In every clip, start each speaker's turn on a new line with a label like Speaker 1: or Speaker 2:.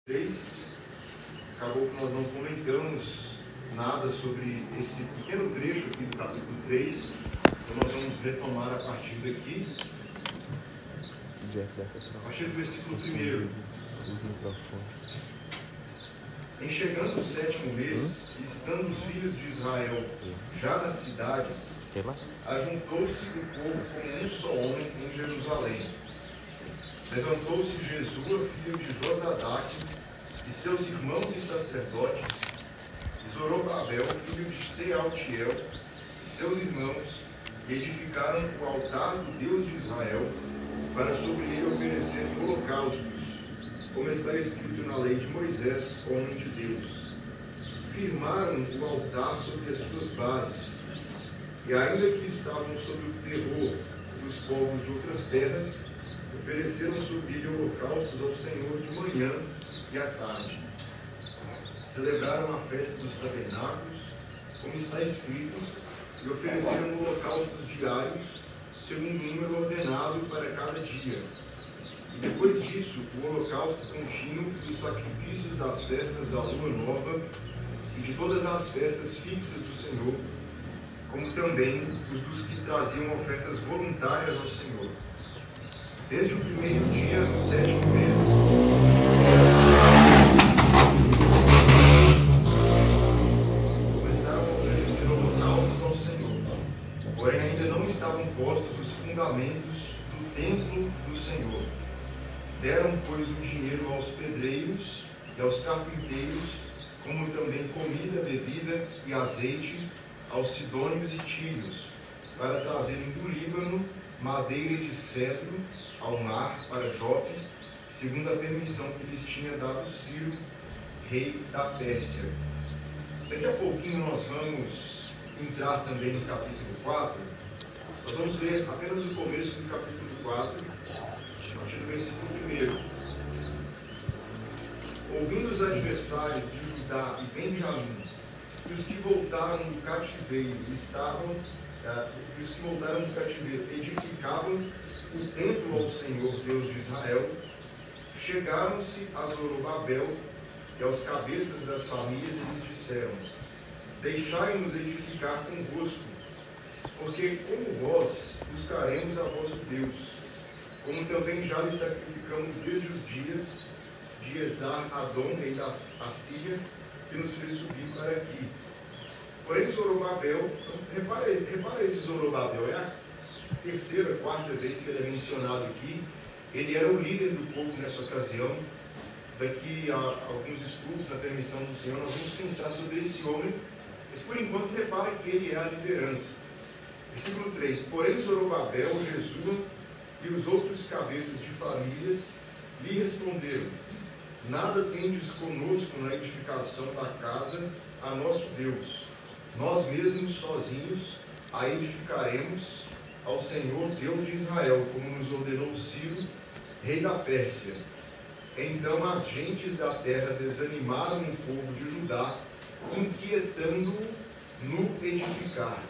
Speaker 1: 3, acabou que nós não comentamos nada sobre esse pequeno trecho aqui do capítulo 3, então nós vamos retomar a partir daqui, a partir do versículo 1. Em chegando o 7º mês, estando os filhos de Israel já nas cidades, ajuntou-se o povo como um só homem em Jerusalém. Levantou-se Jesua, filho de Josadaque, e seus irmãos e sacerdotes, e Zorobabel, filho de Sealtiel, e seus irmãos, e edificaram o altar do Deus de Israel, para sobre ele oferecer holocaustos, como está escrito na lei de Moisés, homem de Deus. Firmaram o altar sobre as suas bases, e ainda que estavam sob o terror dos povos de outras terras, ofereceram sobre ele holocaustos ao Senhor de manhã e à tarde. Celebraram a festa dos tabernáculos, como está escrito, e ofereceram holocaustos diários, segundo o número ordenado para cada dia. E depois disso, o holocausto contínuo dos sacrifícios das festas da lua nova e de todas as festas fixas do Senhor, como também os dos que traziam ofertas voluntárias ao Senhor. Desde o primeiro dia do 7º mês, começaram a oferecer holocaustos ao Senhor, porém ainda não estavam postos os fundamentos do templo do Senhor. Deram, pois, o dinheiro aos pedreiros e aos carpinteiros, como também comida, bebida e azeite aos sidônios e tírios, para trazerem do Líbano madeira de cedro ao mar para Jope, segundo a permissão que lhes tinha dado Ciro, rei da Pérsia. Daqui a pouquinho nós vamos entrar também no capítulo 4. Nós vamos ler apenas o começo do capítulo 4, a partir do versículo 1. Ouvindo os adversários de Judá e Benjamim, que os que voltaram do cativeiro edificavam o templo ao Senhor Deus de Israel, chegaram-se a Zorobabel e aos cabeças das famílias e lhes disseram: Deixai-nos edificar convosco, porque como vós buscaremos a vosso Deus, como também já lhe sacrificamos desde os dias de Esar-Adom, rei da Assíria, que nos fez subir para aqui. Porém Zorobabel, repara esse Zorobabel, é a terceira, quarta vez que ele é mencionado aqui. Ele era o líder do povo nessa ocasião. Daqui a alguns estudos, na permissão do Senhor, nós vamos pensar sobre esse homem, mas por enquanto repara que ele é a liderança. Versículo 3: Porém Zorobabel, Jesua e os outros cabeças de famílias lhe responderam: Nada tendes conosco na edificação da casa a nosso Deus. Nós mesmos sozinhos a edificaremos ao Senhor Deus de Israel, como nos ordenou Ciro, rei da Pérsia. Então as gentes da terra desanimaram o povo de Judá, inquietando-o no edificar.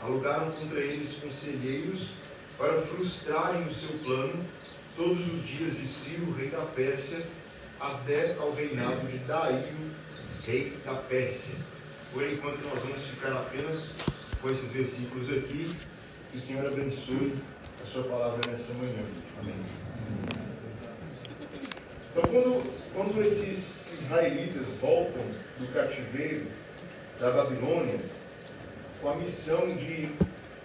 Speaker 1: Alugaram contra eles conselheiros para frustrarem o seu plano todos os dias de Ciro, rei da Pérsia, até ao reinado de Dario, rei da Pérsia. Por enquanto nós vamos ficar apenas com esses versículos aqui. Que o Senhor abençoe a sua palavra nessa manhã. Amém. Então, quando esses israelitas voltam do cativeiro da Babilônia, com a missão de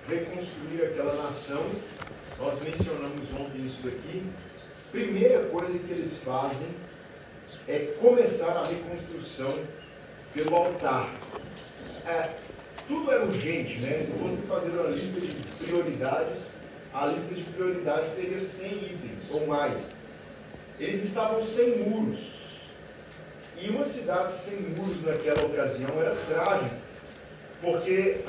Speaker 1: reconstruir aquela nação, nós mencionamos ontem isso daqui. Primeira coisa que eles fazem é começar a reconstrução pelo altar. Tudo é urgente, né? Se fosse fazer uma lista de prioridades, a lista de prioridades teria 100 itens ou mais. Eles estavam sem muros. E uma cidade sem muros naquela ocasião era trágico, porque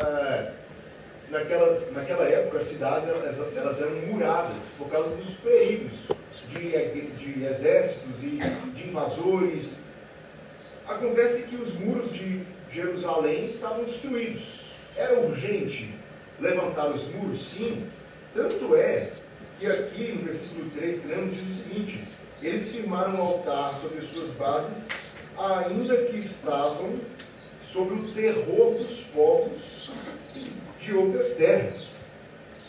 Speaker 1: naquela época as cidades elas eram muradas por causa dos perigos de exércitos e de invasores. Acontece que os muros de Jerusalém estavam destruídos. Era urgente levantar os muros? Sim. Tanto é que aqui no versículo 3 que lemos diz o seguinte: eles firmaram um altar sobre suas bases, ainda que estavam sob o terror dos povos de outras terras.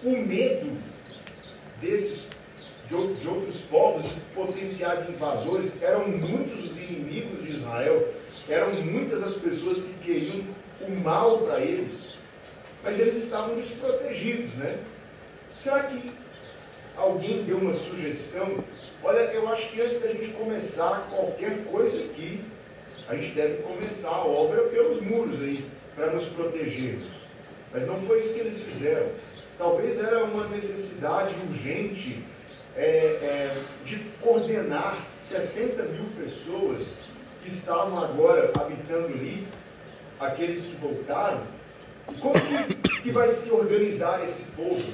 Speaker 1: O medo de outros povos, de potenciais invasores, eram muitos os inimigos de Israel, eram muitas as pessoas que queriam o mal para eles, mas eles estavam desprotegidos, né? Será que alguém deu uma sugestão? Olha, eu acho que antes da gente começar qualquer coisa aqui, a gente deve começar a obra pelos muros aí, para nos protegermos. Mas não foi isso que eles fizeram. Talvez era uma necessidade urgente de coordenar 60 mil pessoas que estavam agora habitando ali, aqueles que voltaram. E como que vai se organizar esse povo?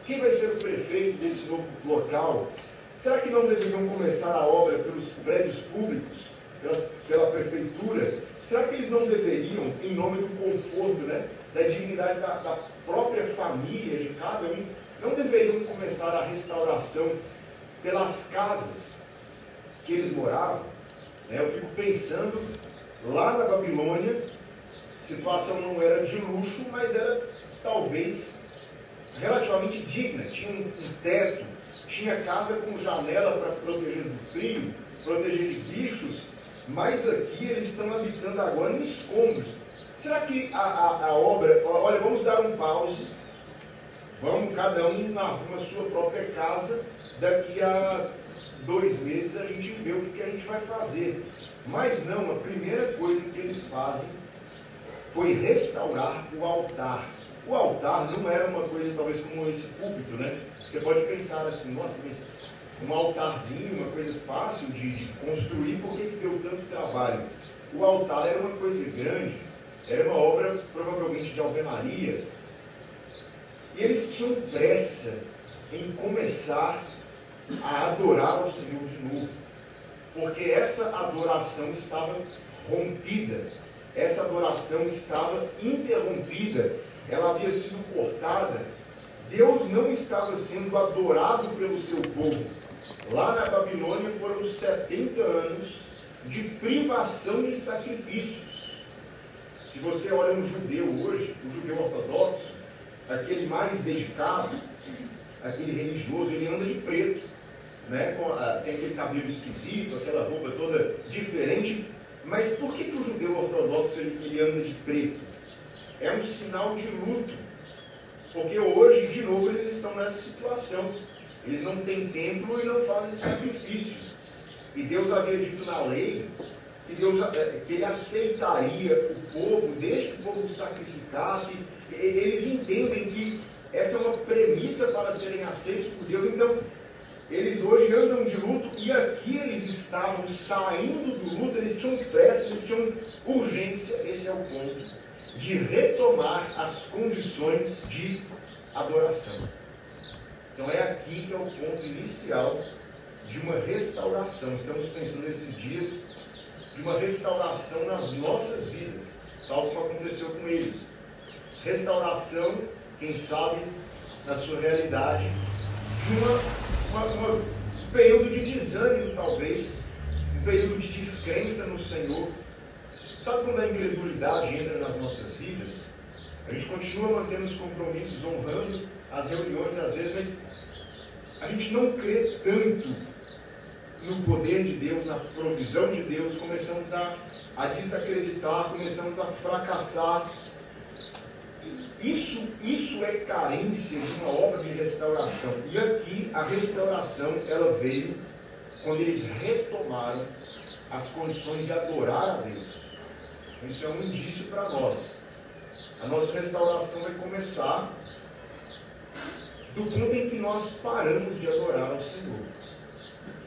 Speaker 1: Quem vai ser o prefeito desse novo local? Será que não deveriam começar a obra pelos prédios públicos, pela prefeitura? Será que eles não deveriam, em nome do conforto, né, da dignidade da própria família de cada um, não deveriam começar a restauração pelas casas que eles moravam? Eu fico pensando, lá na Babilônia, a situação não era de luxo, mas era talvez relativamente digna. Tinha um teto, tinha casa com janela para proteger do frio, proteger de bichos, mas aqui eles estão habitando agora em escombros. Será que a obra, olha, vamos dar um pause, vamos cada um arruma a sua própria casa, daqui a 2 meses a gente vê o que a gente vai fazer. Mas não, a primeira coisa que eles fazem foi restaurar o altar. O altar não era uma coisa talvez como esse púlpito, né? Você pode pensar assim, nossa, mas um altarzinho, uma coisa fácil de construir, por que deu tanto trabalho? O altar era uma coisa grande, era uma obra provavelmente de alvenaria, e eles tinham pressa em começar a adorar ao Senhor de novo, porque essa adoração estava rompida, essa adoração estava interrompida, ela havia sido cortada. Deus não estava sendo adorado pelo seu povo. Lá na Babilônia foram 70 anos de privação de sacrifícios. Se você olha um judeu hoje, o judeu ortodoxo, aquele mais dedicado, aquele religioso, ele anda de preto, né? Tem aquele cabelo esquisito, aquela roupa toda diferente. Mas por que o judeu ortodoxo ele anda de preto? É um sinal de luto, porque hoje, de novo, eles estão nessa situação. Eles não têm templo e não fazem sacrifício. E Deus havia dito na lei que Ele aceitaria o povo, desde que o povo sacrificasse. Eles entendem que essa é uma premissa para serem aceitos por Deus. Então, eles hoje andam de luto, e aqui eles estavam saindo do luto, eles tinham pressa, eles tinham urgência, esse é o ponto, de retomar as condições de adoração. Então é aqui que é o ponto inicial de uma restauração. Estamos pensando nesses dias de uma restauração nas nossas vidas, tal como aconteceu com eles. Restauração, quem sabe, na sua realidade, de um período de desânimo, talvez, um período de descrença no Senhor. Sabe quando a incredulidade entra nas nossas vidas? A gente continua mantendo os compromissos, honrando as reuniões às vezes, mas a gente não crê tanto no poder de Deus, na provisão de Deus, começamos a desacreditar, começamos a fracassar. Isso é carência de uma obra de restauração. E aqui a restauração ela veio quando eles retomaram as condições de adorar a Deus. Isso é um indício para nós. A nossa restauração vai começar do ponto em que nós paramos de adorar ao Senhor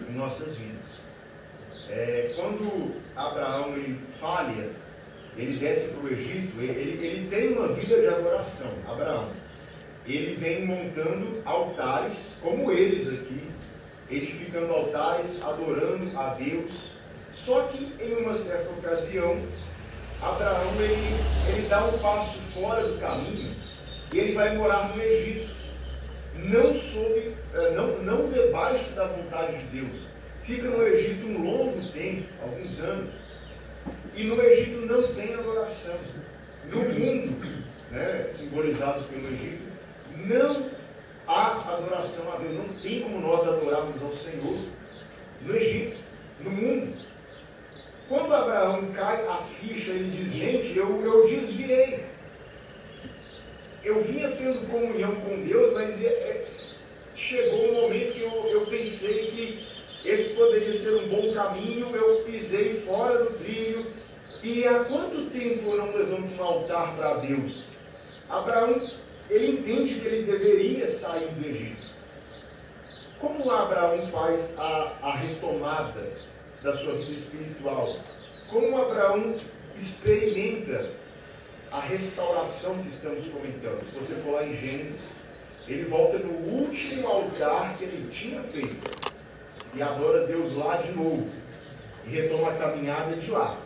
Speaker 1: em nossas vidas. Quando Abraão ele falha, ele desce para o Egito, ele tem uma vida de adoração. Abraão, ele vem montando altares, como eles aqui, edificando altares, adorando a Deus. Só que em uma certa ocasião, Abraão ele dá um passo fora do caminho e ele vai morar no Egito, não debaixo da vontade de Deus, fica no Egito um longo tempo, alguns anos, e no Egito não tem adoração. No mundo, né, simbolizado pelo Egito, não há adoração a Deus. Não tem como nós adorarmos ao Senhor no Egito, no mundo. Quando Abraão cai a ficha, ele diz: gente, eu desviei. Eu vinha tendo comunhão com Deus, mas chegou um momento que eu pensei que esse poderia ser um bom caminho, eu pisei fora do trilho. E há quanto tempo eu não levanto um altar para Deus? Abraão, ele entende que ele deveria sair do Egito. Como Abraão faz a retomada da sua vida espiritual? Como Abraão experimenta a restauração que estamos comentando? Se você for lá em Gênesis, ele volta no último altar que ele tinha feito e adora Deus lá de novo e retoma a caminhada de lá.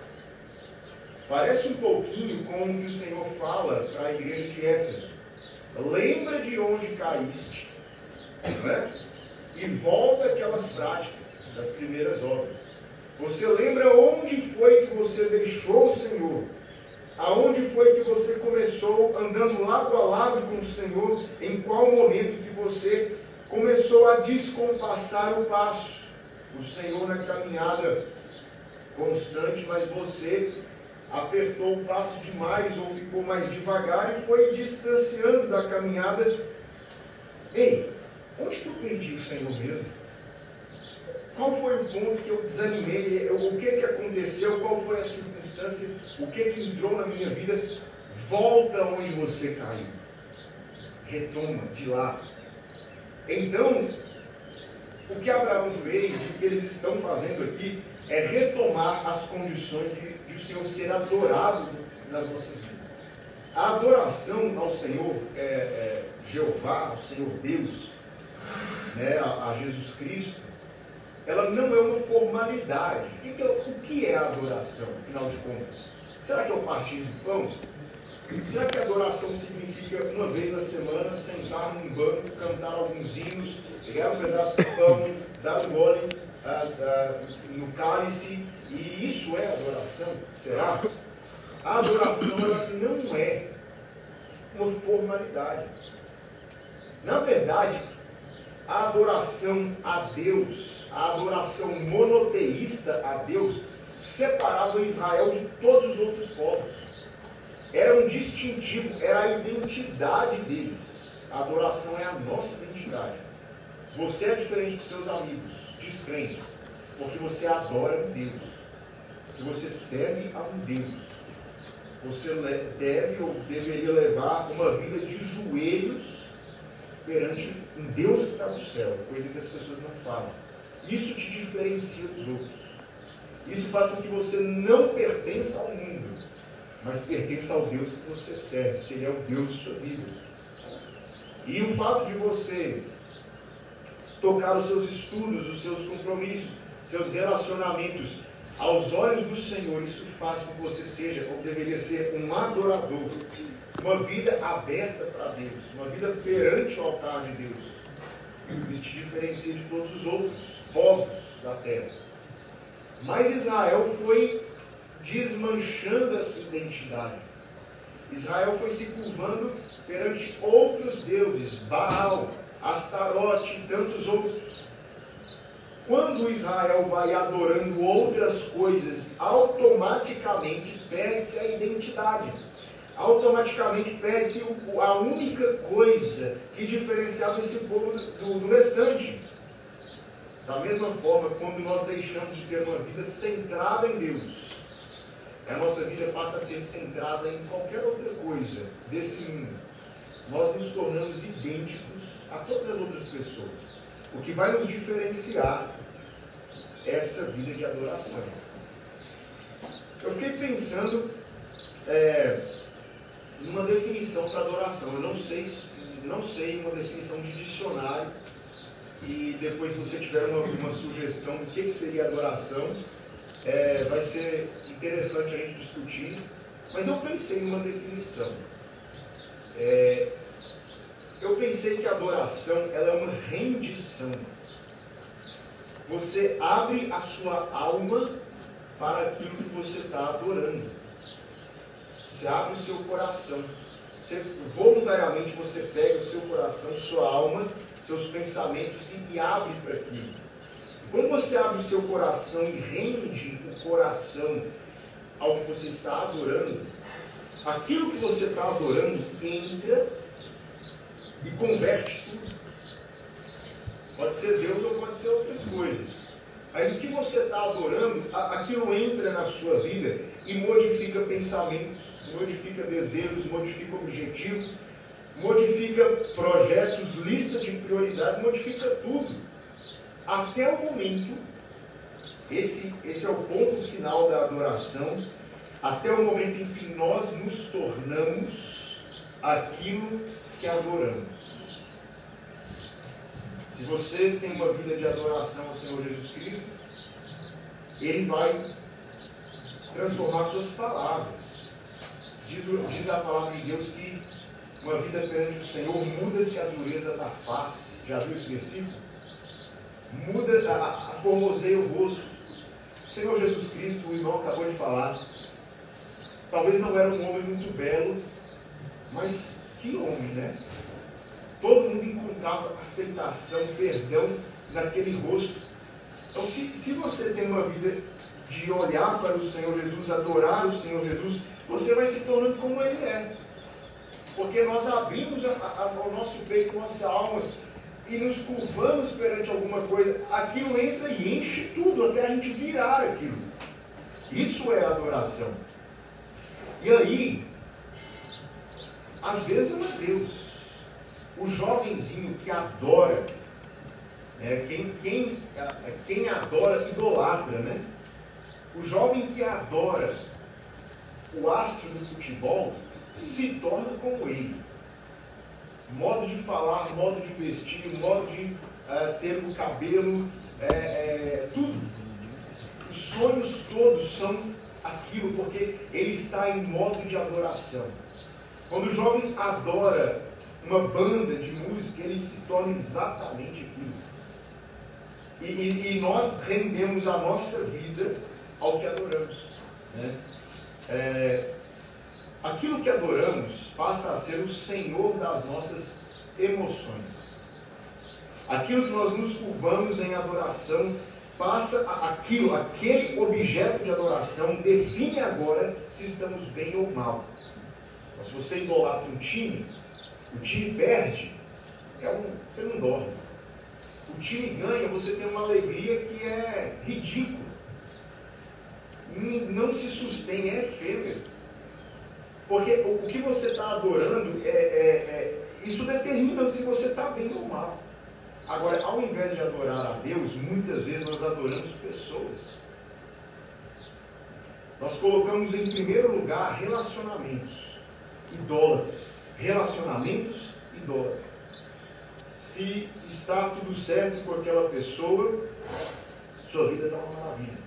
Speaker 1: Parece um pouquinho com o que o Senhor fala para a igreja de Éfeso: lembra de onde caíste, não é? E volta àquelas práticas das primeiras obras. Você lembra onde foi que você deixou o Senhor? Aonde foi que você começou andando lado a lado com o Senhor? Em qual momento que você começou a descompassar o passo? O Senhor na caminhada constante, mas você apertou o passo demais ou ficou mais devagar e foi distanciando da caminhada. Ei, onde que eu perdi o Senhor mesmo? Qual foi o ponto que eu desanimei? O que aconteceu? Qual foi a circunstância? O que entrou na minha vida? Volta onde você caiu. Retoma de lá. Então, o que Abraão fez e o que eles estão fazendo aqui é retomar as condições de o Senhor ser adorado nas nossas vidas. A adoração ao Senhor Jeová, ao Senhor Deus, né, a Jesus Cristo, ela não é uma formalidade. O que é a adoração, afinal de contas? Será que é o partir do pão? Será que a adoração significa, uma vez na semana, sentar num banco, cantar alguns hinos, pegar um pedaço do pão, dar um gole no cálice, e isso é adoração? Será? A adoração ela não é uma formalidade. Na verdade, a adoração a Deus, a adoração monoteísta a Deus, separava Israel de todos os outros povos. Era um distintivo, era a identidade deles. A adoração é a nossa identidade. Você é diferente dos seus amigos descrentes, porque você adora um Deus, que você serve a um Deus. Você deve ou deveria levar uma vida de joelhos perante um Deus que está no céu, coisa que as pessoas não fazem. Isso te diferencia dos outros. Isso faz com que você não pertença ao mundo, mas pertença ao Deus que você serve, se Ele é o Deus de sua vida. E o fato de você tocar os seus estudos, os seus compromissos, seus relacionamentos aos olhos do Senhor, isso faz com que você seja, ou deveria ser, um adorador. Uma vida aberta para Deus, uma vida perante o altar de Deus. Isso te diferencia de todos os outros povos da terra. Mas Israel foi desmanchando essa identidade. Israel foi se curvando perante outros deuses, Baal, Astarote e tantos outros. Quando Israel vai adorando outras coisas, automaticamente perde-se a identidade. Automaticamente perde-se a única coisa que diferenciava esse povo do restante. Da mesma forma, quando nós deixamos de ter uma vida centrada em Deus, a nossa vida passa a ser centrada em qualquer outra coisa desse mundo. Nós nos tornamos idênticos a todas as outras pessoas. O que vai nos diferenciar é essa vida de adoração. Eu fiquei pensando numa definição para adoração. Eu não sei uma definição de dicionário. E depois, se você tiver uma sugestão do que seria adoração, vai ser interessante a gente discutir. Mas eu pensei numa definição. Eu pensei que a adoração ela é uma rendição.
Speaker 2: você abre a sua alma para aquilo que você está adorando. Você abre o seu coração. Voluntariamente você pega o seu coração, sua alma, seus pensamentos e abre para aquilo. Quando você abre o seu coração e rende o coração ao que você está adorando, aquilo que você está adorando entra e converte tudo. Pode ser Deus ou pode ser outras coisas. Mas o que você está adorando, aquilo entra na sua vida e modifica pensamentos, modifica desejos, modifica objetivos, modifica projetos, lista de prioridades, modifica tudo. Até o momento, esse é o ponto final da adoração, até o momento em que nós nos tornamos aquilo que adoramos. Se você tem uma vida de adoração ao Senhor Jesus Cristo, Ele vai transformar suas palavras. Diz a palavra de Deus que uma vida perante o Senhor muda-se a dureza da face. Já viu esse versículo? Muda, formoseia o rosto. O Senhor Jesus Cristo, o irmão acabou de falar, talvez não era um homem muito belo, mas que homem, né? Todo mundo encontrava aceitação, perdão naquele rosto. Então, se você tem uma vida de olhar para o Senhor Jesus, adorar o Senhor Jesus, você vai se tornando como Ele é. Porque nós abrimos o nosso peito, nossa alma, e nos curvamos perante alguma coisa. Aquilo entra e enche tudo, até a gente virar aquilo. Isso é adoração. E aí, às vezes não é Deus. O jovenzinho que adora, quem adora, idolatra, né? O jovem que adora o astro do futebol se torna como ele. Modo de falar, modo de vestir, modo de ter o cabelo, tudo. Os sonhos todos são aquilo, porque ele está em modo de adoração. Quando o jovem adora uma banda de música, ele se torna exatamente aquilo. E nós rendemos a nossa vida ao que adoramos, né? Aquilo que adoramos passa a ser o Senhor das nossas emoções. Aquilo que nós nos curvamos em adoração passa aquele objeto de adoração define agora se estamos bem ou mal. Mas se você idolatra um time, o time perde, você não dorme. O time ganha, você tem uma alegria que é ridícula. Não se sustém, é efêmero. Porque o que você está adorando, isso determina se você está bem ou mal. Agora, ao invés de adorar a Deus, muitas vezes nós adoramos pessoas. Nós colocamos em primeiro lugar relacionamentos idólatras. Relacionamentos idólatras. Se está tudo certo com aquela pessoa, sua vida está uma maravilha.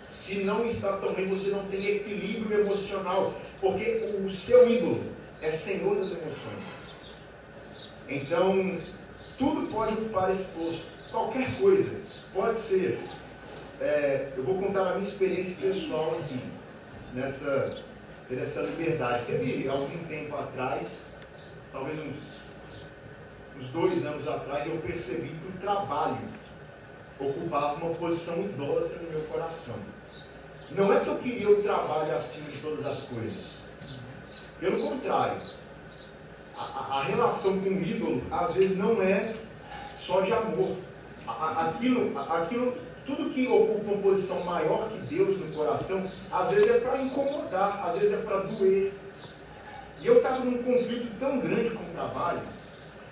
Speaker 2: Se não está tão bem, você não tem equilíbrio emocional, porque o seu ídolo é senhor das emoções. Então, tudo pode ocupar esse posto, qualquer coisa. Pode ser, eu vou contar a minha experiência pessoal aqui, ter essa liberdade. Teve algum tempo atrás, talvez uns 2 anos atrás, eu percebi que o trabalho ocupava uma posição idólatra no meu coração. Não é que eu queria o trabalho acima de todas as coisas. Pelo contrário, a relação com o ídolo, às vezes, não é só de amor. Tudo que ocupa uma posição maior que Deus no coração, às vezes é para incomodar, às vezes é para doer. E eu estava num conflito tão grande com o trabalho,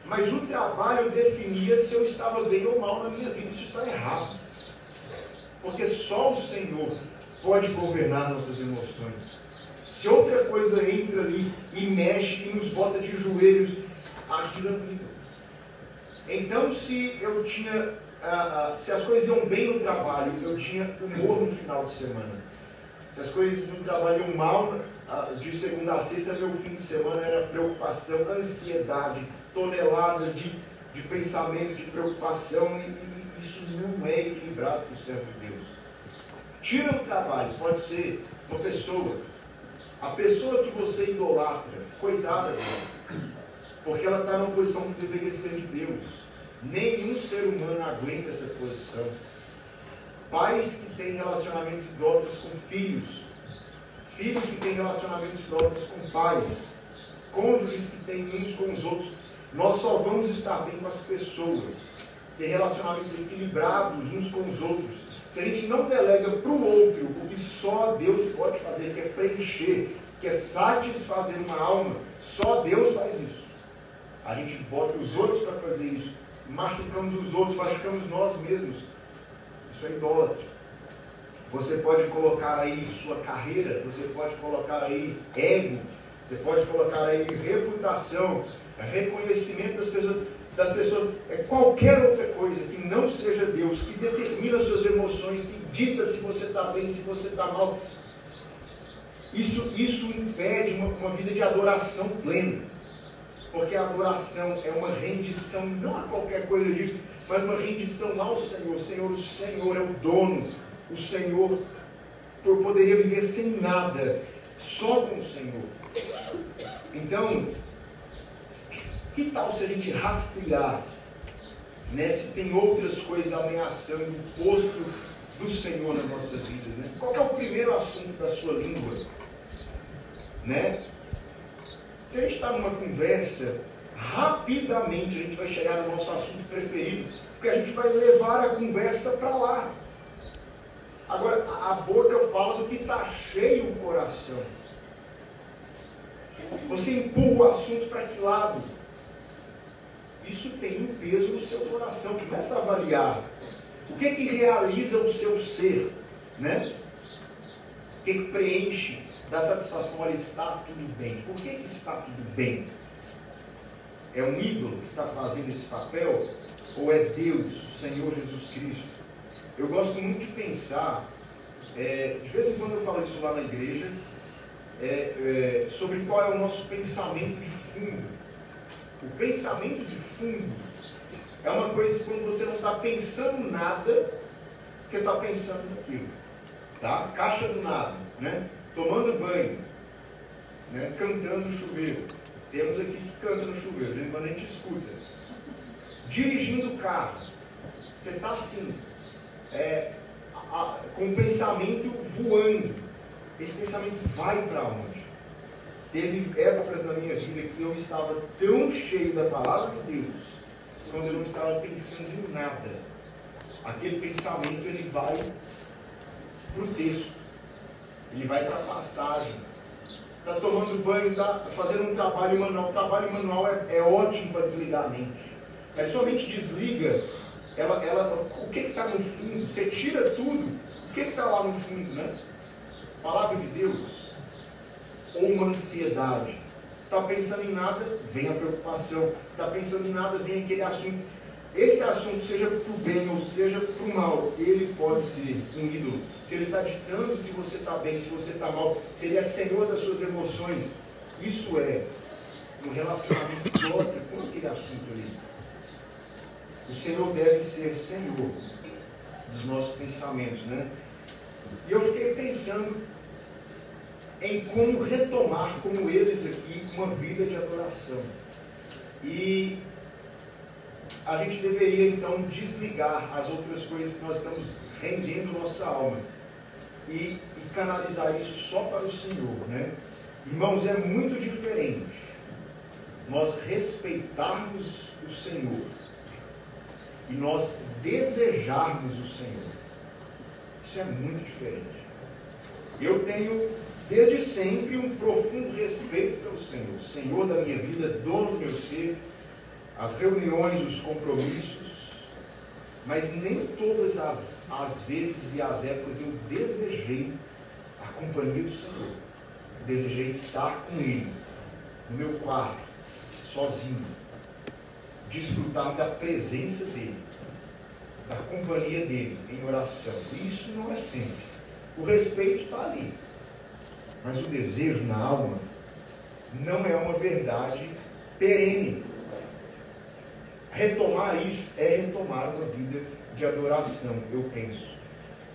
Speaker 2: mas o trabalho definia se eu estava bem ou mal na minha vida. Isso está errado. Porque só o Senhor pode governar nossas emoções. Se outra coisa entra ali e mexe e nos bota de joelhos, aquilo é ídolo. Então, se as coisas iam bem no trabalho, eu tinha humor no final de semana. Se as coisas no trabalho iam mal, de segunda a sexta, meu fim de semana era preocupação, ansiedade, toneladas de pensamentos, de preocupação, e Isso não é equilibrado para o servo de Deus. Tira o trabalho, pode ser uma pessoa. A pessoa que você idolatra, coitada dela, porque ela está numa posição que deveria ser de Deus. Nenhum ser humano aguenta essa posição. Pais que têm relacionamentos idólatras com filhos, filhos que têm relacionamentos idólatras com pais, cônjuges que têm uns com os outros. Nós só vamos estar bem com as pessoas, ter relacionamentos equilibrados uns com os outros, se a gente não delega para o outro o que só Deus pode fazer, que é preencher, que é satisfazer uma alma. Só Deus faz isso. A gente bota os outros para fazer isso, machucamos os outros, machucamos nós mesmos. Isso é idólatra. Você pode colocar aí sua carreira, você pode colocar aí ego, você pode colocar aí reputação, reconhecimento das pessoas, qualquer outra coisa que não seja Deus, que determina as suas emoções, que dita se você está bem, se você está mal. Isso impede uma vida de adoração plena, porque a adoração é uma rendição, não a qualquer coisa disso, mas uma rendição ao Senhor. O Senhor é o dono, o Senhor, eu poderia viver sem nada, só com o Senhor. Então, que tal se a gente rastrear, né, se tem outras coisas ameaçando o posto do Senhor nas nossas vidas, né? Qual é o primeiro assunto da sua língua? Né? Se a gente está numa conversa, rapidamente a gente vai chegar no nosso assunto preferido, porque a gente vai levar a conversa para lá. Agora, a boca fala do que está cheio o coração. Você empurra o assunto para que lado? Isso tem um peso no seu coração. Começa a avaliar o que realiza o seu ser, né? O que preenche, dá satisfação. Olha, está tudo bem. Por que está tudo bem? É um ídolo que está fazendo esse papel? Ou é Deus, o Senhor Jesus Cristo? Eu gosto muito de pensar, de vez em quando eu falo isso lá na igreja, sobre qual é o nosso pensamento de fundo. O pensamento de fundo é uma coisa que quando você não está pensando nada, você está pensando naquilo. Tá? Caixa do nada, né? Tomando banho, né? Cantando no chuveiro. Temos aqui que canta no chuveiro, quando a gente escuta. Dirigindo o carro. Você está assim, com o pensamento voando. Esse pensamento vai para onde? Teve épocas na minha vida que eu estava tão cheio da palavra de Deus, quando eu não estava pensando em nada. Aquele pensamento, ele vai para o texto, ele vai para a passagem. Está tomando banho, está fazendo um trabalho manual. O trabalho manual é ótimo para desligar a mente. Mas sua mente desliga, o que está no fundo? Você tira tudo, o que está lá no fundo, né? Palavra de Deus. Ou uma ansiedade. Está pensando em nada, vem a preocupação. Está pensando em nada, vem aquele assunto. Esse assunto, seja para o bem ou seja para o mal, ele pode ser um ídolo. Se ele está ditando se você está bem, se você está mal, se ele é senhor das suas emoções, isso é um relacionamento próprio com aquele assunto ali. O Senhor deve ser senhor dos nossos pensamentos, né? E eu fiquei pensando em como retomar, como eles aqui, uma vida de adoração. E a gente deveria então desligar as outras coisas que nós estamos rendendo nossa alma e canalizar isso só para o Senhor, né? Irmãos, é muito diferente nós respeitarmos o Senhor e nós desejarmos o Senhor. Isso é muito diferente. Eu tenho desde sempre um profundo respeito pelo Senhor, Senhor da minha vida, dono do meu ser, as reuniões, os compromissos, mas nem todas as vezes e as épocas eu desejei a companhia do Senhor. Eu desejei estar com Ele, no meu quarto, sozinho, desfrutar da presença dEle, da companhia dEle, em oração. Isso não é sempre. O respeito está ali. Mas o desejo na alma não é uma verdade perene. Retomar isso é retomar uma vida de adoração, eu penso.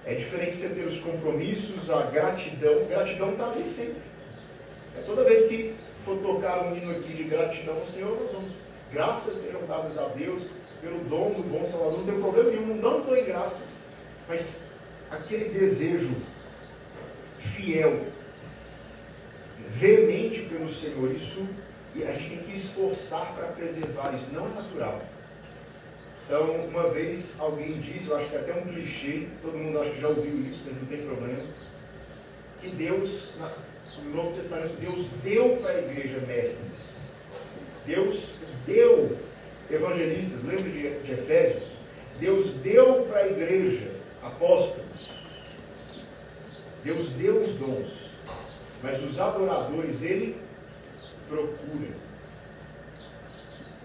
Speaker 2: É diferente você ter os compromissos, a gratidão. Gratidão está ali sempre. Toda vez que for tocar um hino aqui de gratidão ao Senhor, nós vamos, graças sejam dadas a Deus pelo dom do bom Salvador. Não tem problema nenhum, não estou ingrato. Mas aquele desejo fiel, veemente pelo Senhor, isso a gente tem que esforçar para preservar isso, não é natural. Então, uma vez alguém disse, eu acho que é até um clichê, todo mundo acha que já ouviu isso, mas não tem problema, que Deus, no Novo Testamento, Deus deu para a igreja mestres. Deus deu evangelistas, lembra de Efésios? Deus deu para a igreja apóstolos. Deus deu os dons, mas os adoradores Ele procura.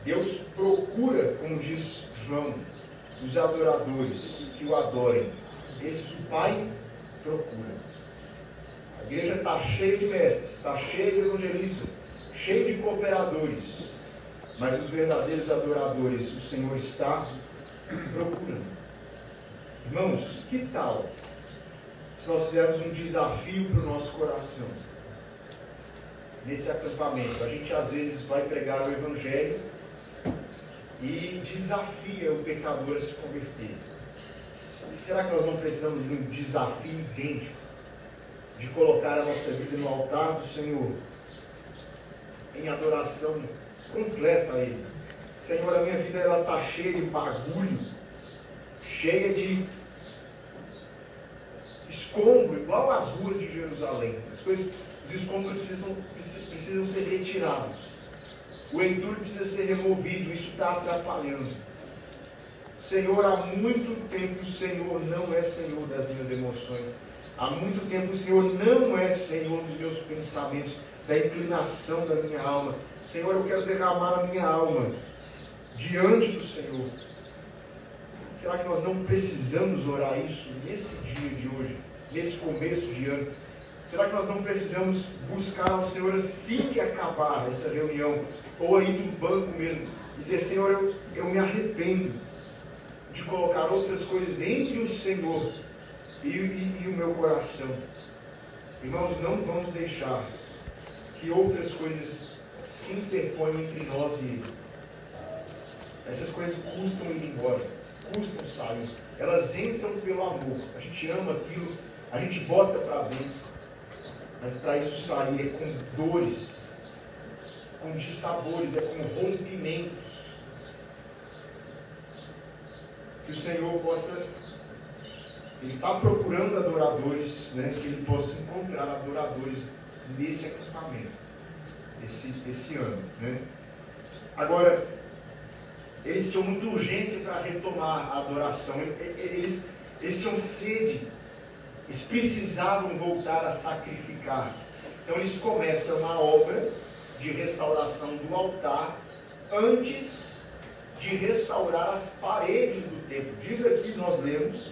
Speaker 2: Deus procura, como diz João, os adoradores que o adorem. Esses o Pai procura. A igreja está cheia de mestres, está cheia de evangelistas, cheia de cooperadores, mas os verdadeiros adoradores o Senhor está procurando. Irmãos, que tal se nós fizermos um desafio para o nosso coração? Nesse acampamento, a gente às vezes vai pregar o Evangelho e desafia o pecador a se converter. E será que nós não precisamos de um desafio idêntico, de colocar a nossa vida no altar do Senhor, em adoração completa a Ele? Senhor, a minha vida está cheia de bagulho, cheia de escombro, igual as ruas de Jerusalém. Os escombros precisam ser retirados. O entulho precisa ser removido. Isso está atrapalhando. Senhor, há muito tempo o Senhor não é Senhor das minhas emoções. Há muito tempo o Senhor não é Senhor dos meus pensamentos, da inclinação da minha alma. Senhor, eu quero derramar a minha alma diante do Senhor. Será que nós não precisamos orar isso nesse dia de hoje, nesse começo de ano? Será que nós não precisamos buscar ao Senhor assim que acabar essa reunião, ou aí no banco mesmo, e dizer: Senhor, eu me arrependo de colocar outras coisas entre o Senhor e o meu coração. Irmãos, não vamos deixar que outras coisas se interponham entre nós e Ele. Essas coisas custam ir embora, custam sair. Elas entram pelo amor. A gente ama aquilo, a gente bota para dentro. Mas para isso sair é com dores, com dissabores, é com rompimentos. Que o Senhor possa, Ele está procurando adoradores, né? Que Ele possa encontrar adoradores nesse acampamento, esse ano, né? Agora, eles tinham muita urgência para retomar a adoração, eles tinham sede, eles precisavam voltar a sacrificar. Então eles começam a obra de restauração do altar antes de restaurar as paredes do templo. Diz aqui, nós lemos,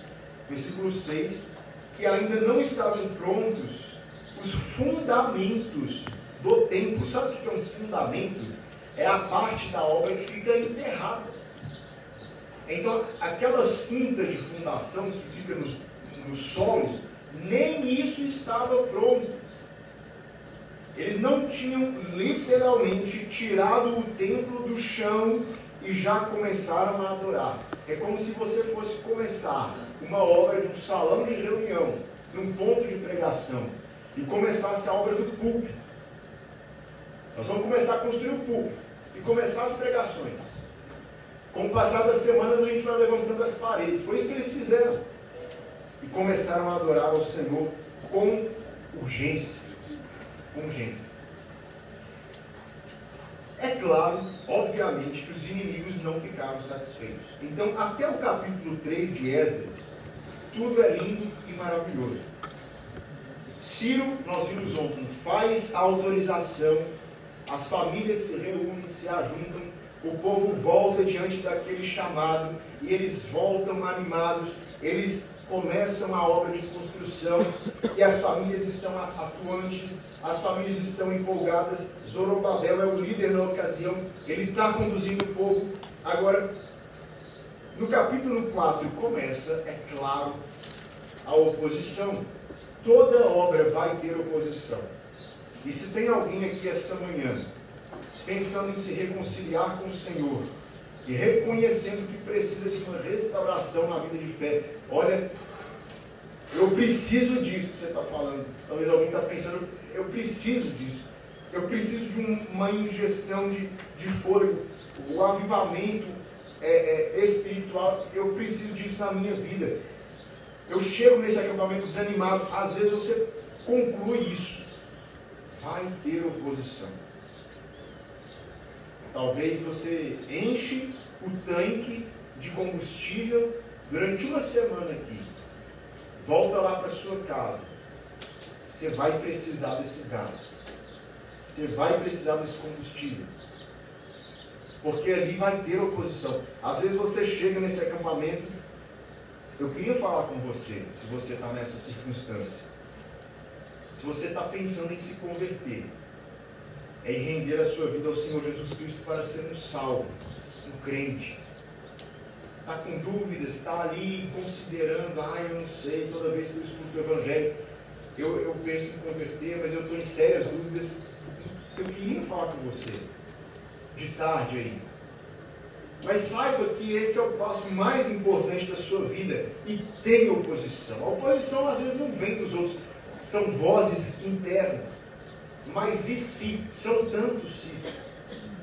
Speaker 2: versículo 6, que ainda não estavam prontos os fundamentos do templo. Sabe o que é um fundamento? É a parte da obra que fica enterrada. Então, aquela cinta de fundação que fica no solo, nem isso estava pronto. Eles não tinham literalmente tirado o templo do chão e já começaram a adorar. É como se você fosse começar uma obra de um salão de reunião, num ponto de pregação, e começasse a obra do púlpito. Nós vamos começar a construir o púlpito e começar as pregações. Com o passar das semanas a gente vai levantando as paredes. Foi isso que eles fizeram. E começaram a adorar ao Senhor com urgência. Com urgência. É claro, obviamente, que os inimigos não ficaram satisfeitos. Então, até o capítulo 3 de Esdras, tudo é lindo e maravilhoso. Ciro, nós vimos ontem, faz a autorização, as famílias se reúnem, se ajuntam, o povo volta diante daquele chamado, e eles voltam animados, eles começam a obra de construção, e as famílias estão atuantes, as famílias estão empolgadas. Zorobabel é o líder na ocasião, ele está conduzindo o povo. Agora, No capítulo 4 começa, é claro, a oposição. Toda obra vai ter oposição. E se tem alguém aqui essa manhã pensando em se reconciliar com o Senhor e reconhecendo que precisa de uma restauração na vida de fé, olha, eu preciso disso que você está falando. Talvez alguém está pensando, eu preciso disso. Eu preciso de uma injeção de fôlego, o avivamento espiritual. Eu preciso disso na minha vida. Eu chego nesse acampamento desanimado. Às vezes você conclui isso. Vai ter oposição. Talvez você enche o tanque de combustível durante uma semana aqui. Volta lá para sua casa. Você vai precisar desse gás. Você vai precisar desse combustível. Porque ali vai ter oposição. Às vezes você chega nesse acampamento. Eu queria falar com você, se você está nessa circunstância. Se você está pensando em se converter, em render a sua vida ao Senhor Jesus Cristo para ser um salvo, um crente. Está com dúvidas, está ali considerando, eu não sei, toda vez que eu escuto o Evangelho, eu penso em converter, mas eu estou em sérias dúvidas. Eu queria falar com você, de tarde aí. Mas saiba que esse é o passo mais importante da sua vida. E tem oposição. A oposição às vezes não vem dos outros. São vozes internas. Mas e se? São tantos sis.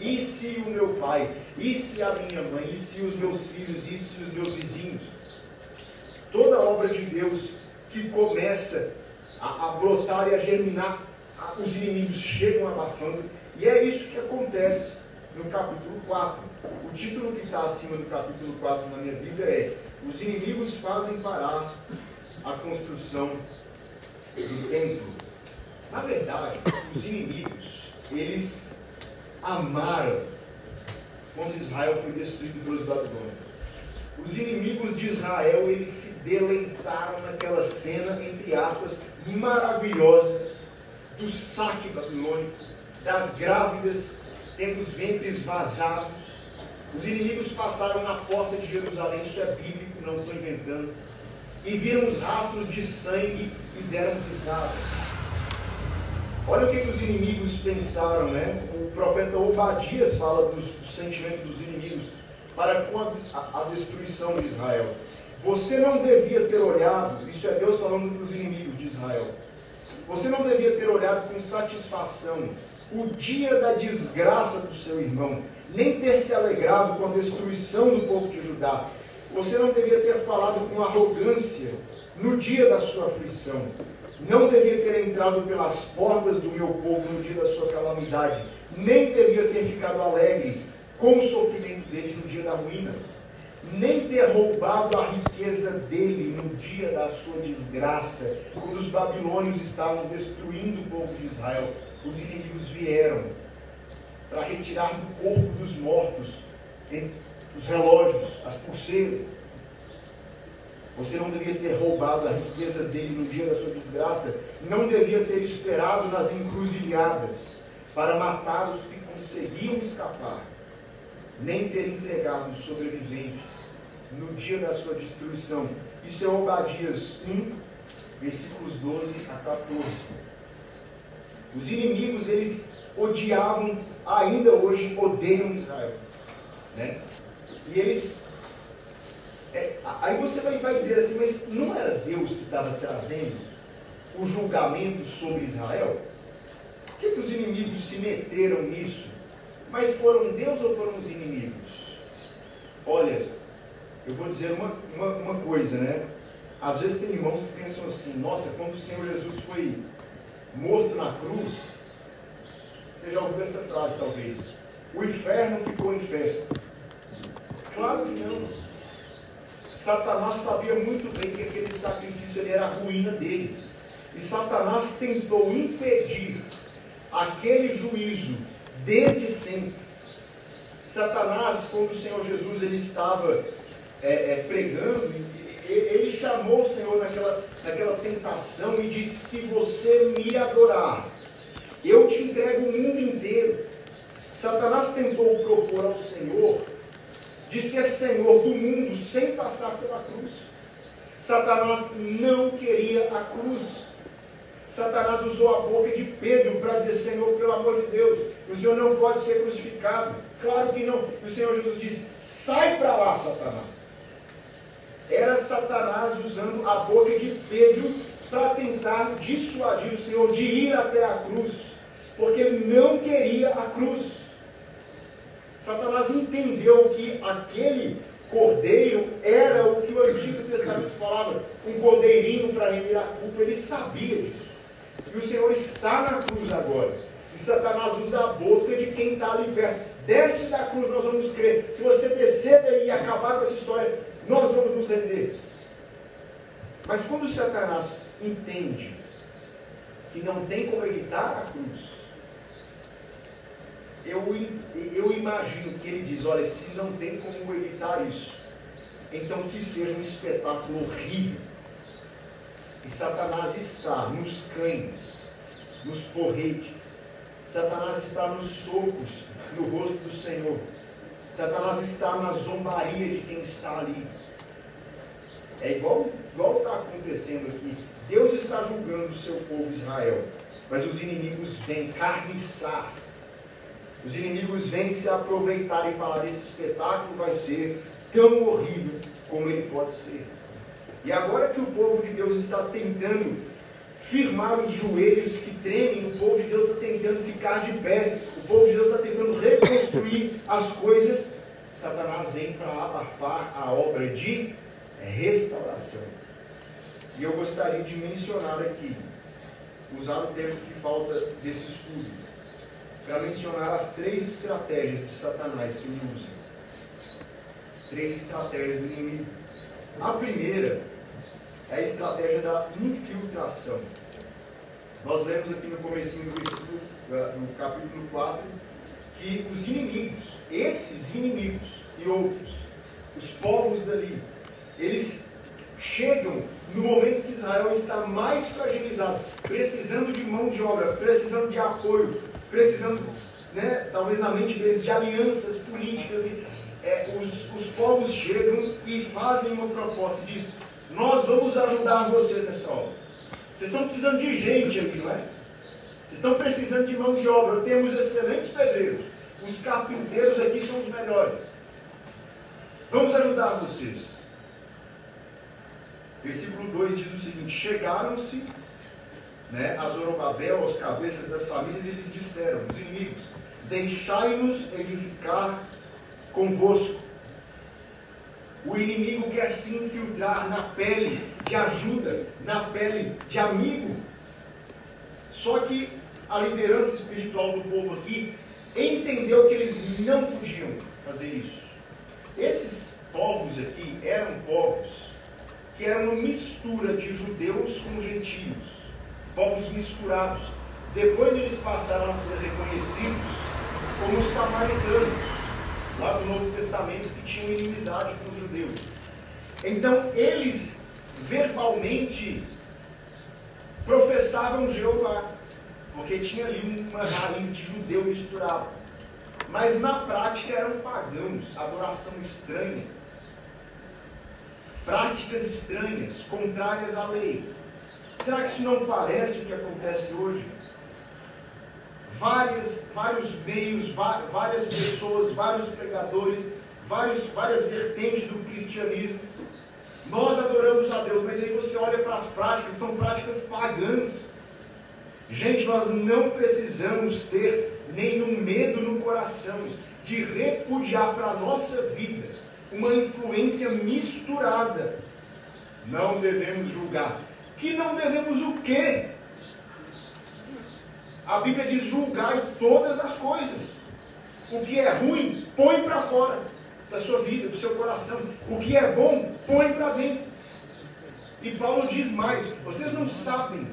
Speaker 2: E se o meu pai? E se a minha mãe? E se os meus filhos? E se os meus vizinhos? Toda obra de Deus que começa a brotar e a germinar, os inimigos chegam abafando. E é isso que acontece no capítulo 4. O título que está acima do capítulo 4 na minha Bíblia é: os inimigos fazem parar a construção do templo. Na verdade, os inimigos, eles amaram quando Israel foi destruído pelos babilônios. Os inimigos de Israel, eles se deleitaram naquela cena, entre aspas, maravilhosa, do saque babilônico, das grávidas tendo os ventres vazados. Os inimigos passaram na porta de Jerusalém, isso é bíblico, não estou inventando, e viram os rastros de sangue e deram risada. Olha o que os inimigos pensaram, né? O profeta Obadias fala do sentimento dos inimigos para com a destruição de Israel. Você não devia ter olhado, isso é Deus falando dos inimigos de Israel, você não devia ter olhado com satisfação o dia da desgraça do seu irmão, nem ter se alegrado com a destruição do povo de Judá. Você não devia ter falado com arrogância no dia da sua aflição. Não devia ter entrado pelas portas do meu povo no dia da sua calamidade. Nem devia ter ficado alegre com o sofrimento dele no dia da ruína. Nem ter roubado a riqueza dele no dia da sua desgraça, quando os babilônios estavam destruindo o povo de Israel. Os inimigos vieram para retirar do corpo dos mortos os relógios, as pulseiras. Você não devia ter roubado a riqueza dele no dia da sua desgraça. Não devia ter esperado nas encruzilhadas para matar os que conseguiam escapar. Nem ter entregado os sobreviventes no dia da sua destruição. Isso é Obadias 1, versículos 12 a 14. Os inimigos, eles odiavam, ainda hoje odeiam Israel, né? E eles... aí você vai dizer assim, mas não era Deus que estava trazendo o julgamento sobre Israel? Por que os inimigos se meteram nisso? Mas foram Deus ou foram os inimigos? Olha, eu vou dizer uma coisa, né? Às vezes tem irmãos que pensam assim, nossa, quando o Senhor Jesus foi morto na cruz, você já ouviu essa frase talvez, o inferno ficou em festa. Claro que não. Satanás sabia muito bem que aquele sacrifício era a ruína dele. E Satanás tentou impedir aquele juízo desde sempre. Satanás, quando o Senhor Jesus ele estava pregando, ele chamou o Senhor naquela tentação e disse: se você me adorar, eu te entrego o mundo inteiro. Satanás tentou propor ao Senhor de ser senhor do mundo sem passar pela cruz. Satanás não queria a cruz. Satanás usou a boca de Pedro para dizer: Senhor, pelo amor de Deus, o Senhor não pode ser crucificado. Claro que não. E o Senhor Jesus disse: sai para lá, Satanás. Era Satanás usando a boca de Pedro para tentar dissuadir o Senhor de ir até a cruz, porque ele não queria a cruz. Satanás entendeu que aquele cordeiro era o que o Antigo Testamento falava, um cordeirinho para remir a culpa. Ele sabia disso. E o Senhor está na cruz agora. E Satanás usa a boca de quem está ali perto. Desce da cruz, nós vamos crer. Se você descer daí e acabar com essa história, nós vamos nos render. Mas quando Satanás entende que não tem como evitar a cruz, eu imagino que ele diz: olha, se não tem como evitar isso, então que seja um espetáculo horrível. E Satanás está nos cães, nos porretes. Satanás está nos socos no rosto do Senhor. Satanás está na zombaria de quem está ali. É igual está acontecendo aqui. Deus está julgando o seu povo Israel, mas os inimigos vêm carniçar. Os inimigos vêm se aproveitar e falar: esse espetáculo vai ser tão horrível como ele pode ser. E agora que o povo de Deus está tentando firmar os joelhos que tremem, o povo de Deus está tentando ficar de pé, o povo de Deus está tentando reconstruir as coisas, Satanás vem para abafar a obra de restauração. E eu gostaria de mencionar aqui, usar o tempo que falta desse estudo, para mencionar as 3 estratégias de Satanás que ele usa. 3 estratégias do inimigo. A primeira é a estratégia da infiltração. Nós lemos aqui no comecinho do estudo, no capítulo 4, que os inimigos, esses inimigos e outros, os povos dali, eles chegam no momento que Israel está mais fragilizado, precisando de mão de obra, precisando de apoio, precisando, talvez na mente deles, de alianças políticas. Os povos chegam e fazem uma proposta e dizem: nós vamos ajudar vocês nessa obra. Vocês estão precisando de gente ali, não é? Vocês estão precisando de mão de obra. Temos excelentes pedreiros. Os carpinteiros aqui são os melhores. Vamos ajudar vocês. Versículo 2 diz o seguinte: chegaram-se a Zorobabel, aos cabeças das famílias, e eles disseram, os inimigos: deixai-nos edificar convosco. O inimigo quer se infiltrar na pele de ajuda, na pele de amigo. Só que a liderança espiritual do povo aqui entendeu que eles não podiam fazer isso. Esses povos aqui eram povos que eram uma mistura de judeus com gentios, povos misturados. Depois eles passaram a ser reconhecidos como samaritanos, lá do Novo Testamento, que tinham inimizade com os judeus. Então eles verbalmente professavam Jeová, porque tinha ali uma raiz de judeu misturado, mas na prática eram pagãos, adoração estranha, práticas estranhas, contrárias à lei. Será que isso não parece o que acontece hoje? Vários meios, várias pessoas, vários pregadores, várias vertentes do cristianismo. Nós adoramos a Deus, mas aí você olha para as práticas, são práticas pagãs. Gente, nós não precisamos ter nenhum medo no coração de repudiar para a nossa vida uma influência misturada. Não devemos julgar. Que não devemos o quê? A Bíblia diz: julgai todas as coisas. O que é ruim, põe para fora da sua vida, do seu coração. O que é bom, põe para dentro. E Paulo diz mais: vocês não sabem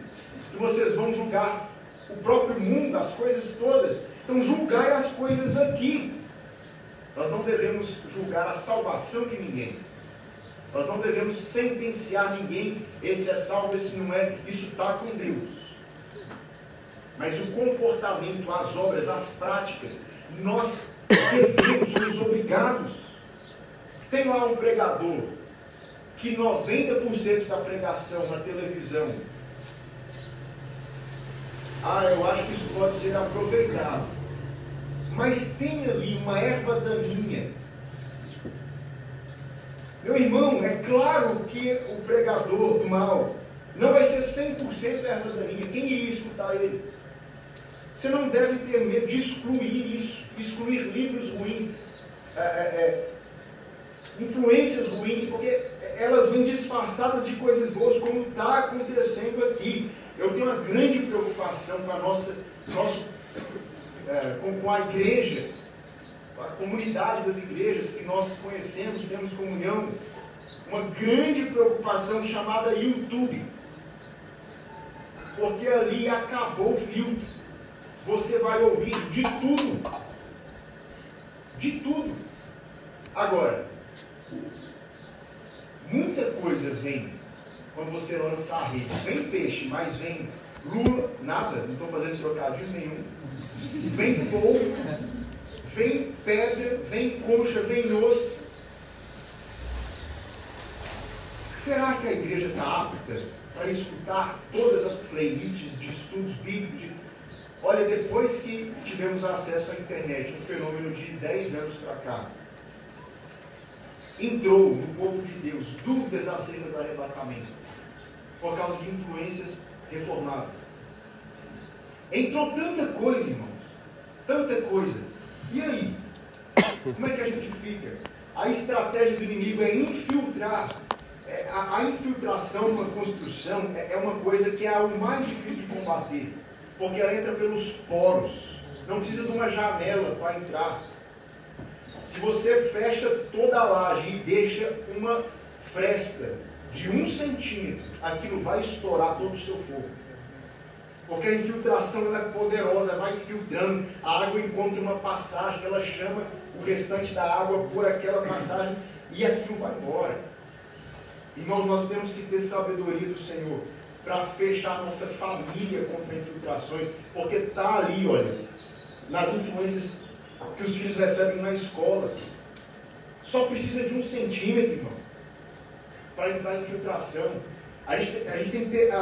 Speaker 2: que vocês vão julgar o próprio mundo, as coisas todas. Então julgai as coisas aqui. Nós não devemos julgar a salvação de ninguém. Nós não devemos sentenciar ninguém: esse é salvo, esse não é. Isso está com Deus. Mas o comportamento, as obras, as práticas, nós devemos, somos obrigados Tem lá um pregador que 90% da pregação na televisão, eu acho que isso pode ser aproveitado, mas tem ali uma erva daninha. Meu irmão, é claro que o pregador do mal não vai ser 100% erva daninha. Quem iria escutar ele? Você não deve ter medo de excluir isso, excluir livros ruins, influências ruins, porque elas vêm disfarçadas de coisas boas, como está acontecendo aqui. Eu tenho uma grande preocupação com com a igreja, com a comunidade das igrejas que nós conhecemos, temos comunhão, uma grande preocupação chamada YouTube, porque ali acabou o filtro. Você vai ouvir de tudo. De tudo. Agora, muita coisa vem quando você lança a rede. Vem peixe, mas vem lula, nada, não estou fazendo trocadilho nenhum. Vem polvo, vem pedra, vem concha, vem ostra. Será que a igreja está apta para escutar todas as playlists de estudos bíblicos? Olha, depois que tivemos acesso à internet, um fenômeno de 10 anos para cá, entrou no povo de Deus dúvidas acerca do arrebatamento, por causa de influências reformadas. Entrou tanta coisa, irmãos, tanta coisa. E aí? Como é que a gente fica? A estratégia do inimigo é infiltrar. A infiltração numa construção é uma coisa que é o mais difícil de combater, porque ela entra pelos poros, não precisa de uma janela para entrar. Se você fecha toda a laje e deixa uma fresta de 1 centímetro, aquilo vai estourar todo o seu fogo, porque a infiltração ela é poderosa, vai infiltrando, a água encontra uma passagem, ela chama o restante da água por aquela passagem e aquilo vai embora. Irmãos, nós temos que ter sabedoria do Senhor para fechar nossa família contra infiltrações, porque está ali, olha, nas influências que os filhos recebem na escola. Só precisa de 1 centímetro, irmão, para entrar em infiltração. A gente tem que ter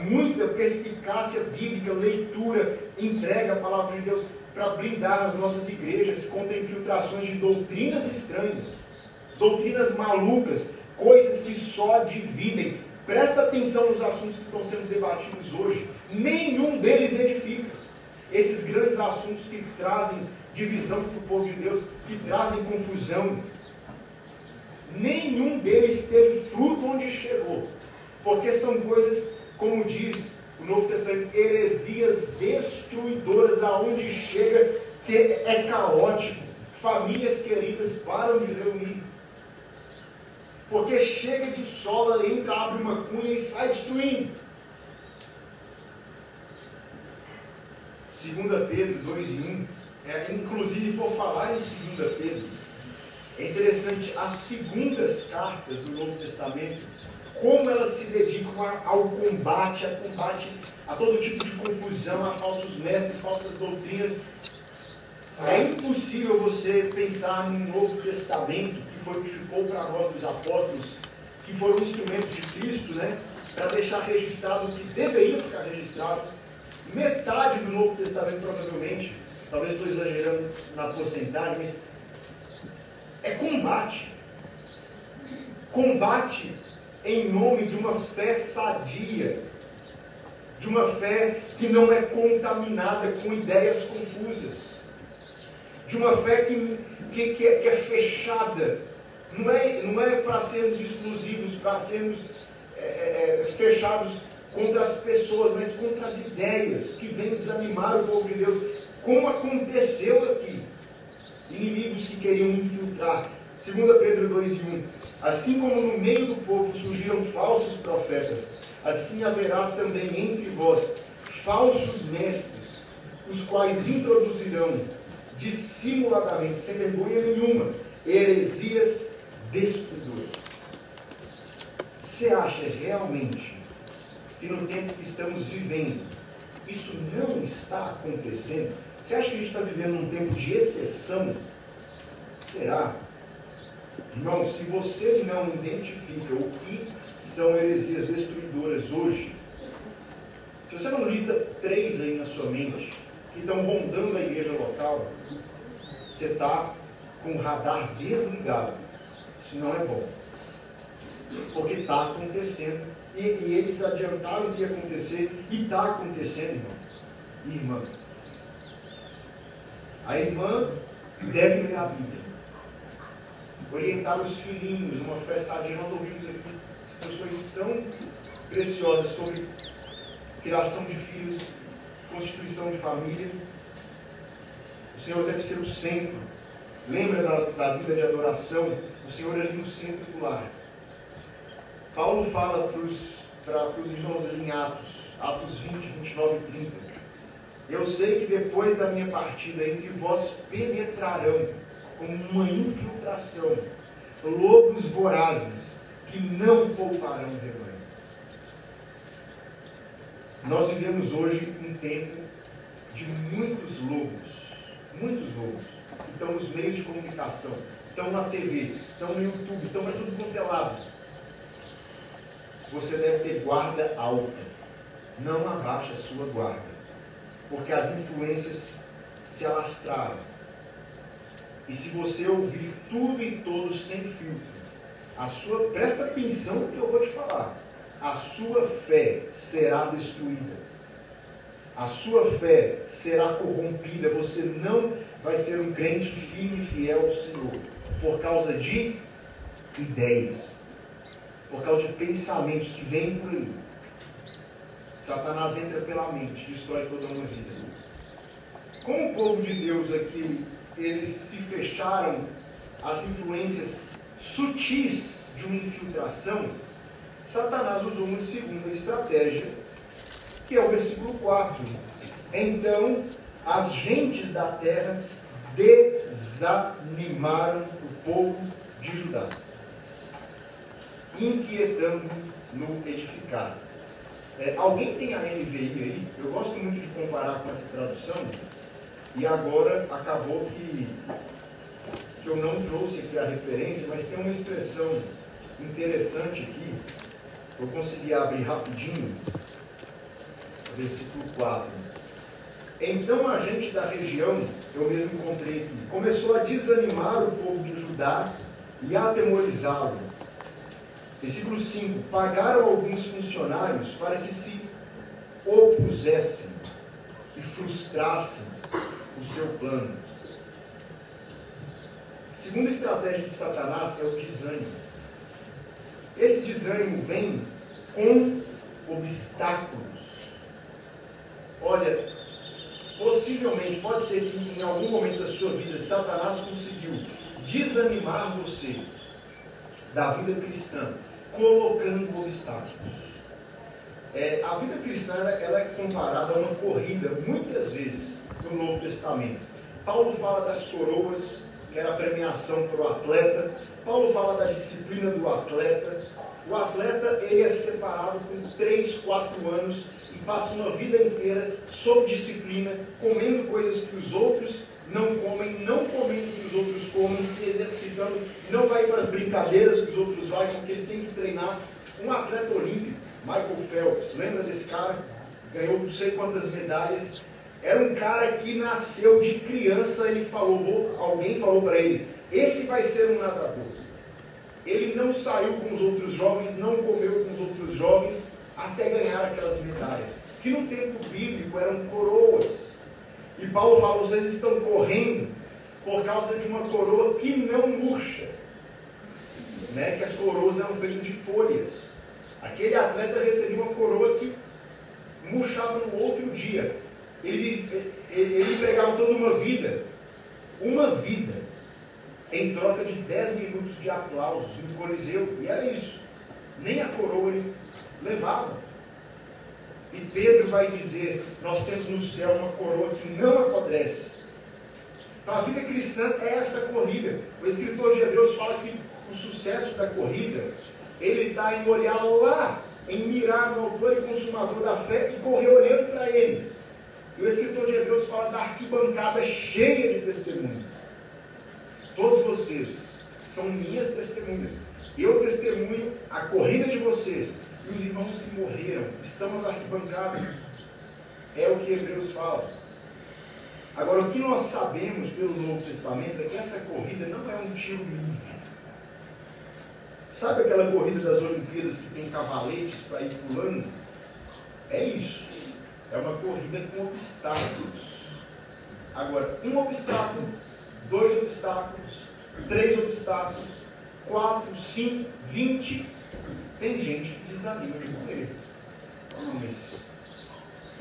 Speaker 2: muita perspicácia bíblica, leitura, entrega a palavra de Deus para blindar as nossas igrejas contra infiltrações de doutrinas estranhas, doutrinas malucas, coisas que só dividem. Presta atenção nos assuntos que estão sendo debatidos hoje. Nenhum deles edifica. Esses grandes assuntos que trazem divisão para o povo de Deus, que trazem confusão, nenhum deles teve fruto onde chegou. Porque são coisas, como diz o Novo Testamento, heresias destruidoras, aonde chega que é caótico. Famílias queridas param de reunir. Porque chega de sola, entra, abre uma cunha e sai destruindo. 2 Pedro 2:1, inclusive por falar em 2 Pedro, é interessante as segundas cartas do Novo Testamento, como elas se dedicam ao combate, a todo tipo de confusão, a falsos mestres, falsas doutrinas. É impossível você pensar no Novo Testamento, que ficou para nós dos apóstolos, que foram instrumentos de Cristo, né, para deixar registrado o que deveria ficar registrado. Metade do Novo Testamento, provavelmente, talvez estou exagerando na porcentagem, mas é combate. Combate em nome de uma fé sadia, de uma fé que não é contaminada com ideias confusas, de uma fé que é fechada. Não é para sermos exclusivos, para sermos fechados contra as pessoas, mas contra as ideias que vêm desanimar o povo de Deus, como aconteceu aqui. Inimigos que queriam infiltrar. 2 Pedro 2:1. Assim como no meio do povo surgiram falsos profetas, assim haverá também entre vós falsos mestres, os quais introduzirão dissimuladamente, sem vergonha nenhuma, heresias destruidoras. Você acha realmente que no tempo que estamos vivendo, isso não está acontecendo? Você acha que a gente está vivendo um tempo de exceção? Será? Irmão, se você não identifica o que são heresias destruidoras hoje, se você não lista 3 aí na sua mente, que estão rondando a igreja local, você está com o radar desligado. Isso não é bom. Porque está acontecendo. E eles adiantaram que ia acontecer. E está acontecendo, irmão. Irmã. A irmã deve ler a Bíblia. Orientar os filhinhos, uma fé sadia. Nós ouvimos aqui discussões tão preciosas sobre criação de filhos, constituição de família. O Senhor deve ser o centro. Lembra da vida de adoração? O Senhor é ali no centro do lar. Paulo fala para os irmãos ali em Atos 20, 29 e 30. Eu sei que depois da minha partida entre vós penetrarão como uma infiltração lobos vorazes que não pouparão o rebanho. Nós vivemos hoje um tempo de muitos lobos, que estão nos meios de comunicação, estão na TV, estão no YouTube, estão para tudo quanto é lado. Você deve ter guarda alta, não abaixe a sua guarda, porque as influências se alastraram. E se você ouvir tudo e todos sem filtro, presta atenção no que eu vou te falar, a sua fé será destruída, a sua fé será corrompida, você não vai ser um crente firme e fiel ao Senhor, por causa de ideias, por causa de pensamentos que vêm por aí. Satanás entra pela mente, destrói toda uma vida. Como o povo de Deus aqui, eles se fecharam às influências sutis de uma infiltração, Satanás usou uma segunda estratégia, que é o versículo 4. Então, as gentes da terra desanimaram o povo de Judá, inquietando no edificar. Alguém tem a NVI aí? Eu gosto muito de comparar com essa tradução, e agora acabou que eu não trouxe aqui a referência, mas tem uma expressão interessante aqui. Eu consegui abrir rapidinho, versículo 4. Então a gente da região, eu mesmo encontrei aqui, começou a desanimar o povo de Judá e a atemorizá-lo. Versículo 5. Pagaram alguns funcionários para que se opusessem e frustrassem o seu plano. A segunda estratégia de Satanás é o desânimo. Esse desânimo vem com obstáculos. Olha, possivelmente, pode ser que em algum momento da sua vida, Satanás conseguiu desanimar você da vida cristã, colocando obstáculos. A vida cristã ela é comparada a uma corrida, muitas vezes, no Novo Testamento. Paulo fala das coroas, que era a premiação para o atleta. Paulo fala da disciplina do atleta. O atleta ele é separado com 3, 4 anos e passa uma vida inteira sob disciplina, comendo coisas que os outros não comem, não comendo o que os outros comem, se exercitando, não vai para as brincadeiras que os outros vão, porque ele tem que treinar. Um atleta olímpico, Michael Phelps, lembra desse cara? Ganhou não sei quantas medalhas. Era um cara que nasceu de criança, alguém falou para ele, esse vai ser um nadador. Ele não saiu com os outros jovens, não comeu com os outros jovens, até ganhar aquelas medalhas, que no tempo bíblico eram coroas. E Paulo fala, vocês estão correndo por causa de uma coroa que não murcha, que as coroas eram feitas de folhas. Aquele atleta recebia uma coroa que murchava no outro dia. Ele pegava toda uma vida, em troca de 10 minutos de aplausos no Coliseu, e era isso. Nem a coroa ele levava. E Pedro vai dizer, nós temos no céu uma coroa que não apodrece. Então a vida cristã é essa corrida. O escritor de Hebreus fala que o sucesso da corrida, ele está em olhar lá, em mirar no autor e consumador da fé e correr olhando para ele. E o escritor de Hebreus fala da arquibancada cheia de testemunhos. Todos vocês são minhas testemunhas. Eu testemunho a corrida de vocês. E os irmãos que morreram estão nas arquibancadas. É o que Hebreus fala. Agora, o que nós sabemos pelo Novo Testamento é que essa corrida não é um tiro livre. Sabe aquela corrida das Olimpíadas que tem cavaletes para ir pulando? É isso. É uma corrida com obstáculos. Agora, um obstáculo, 2 obstáculos, 3 obstáculos, 4, 5, 20. Tem gente que desanima de correr. Ah, mas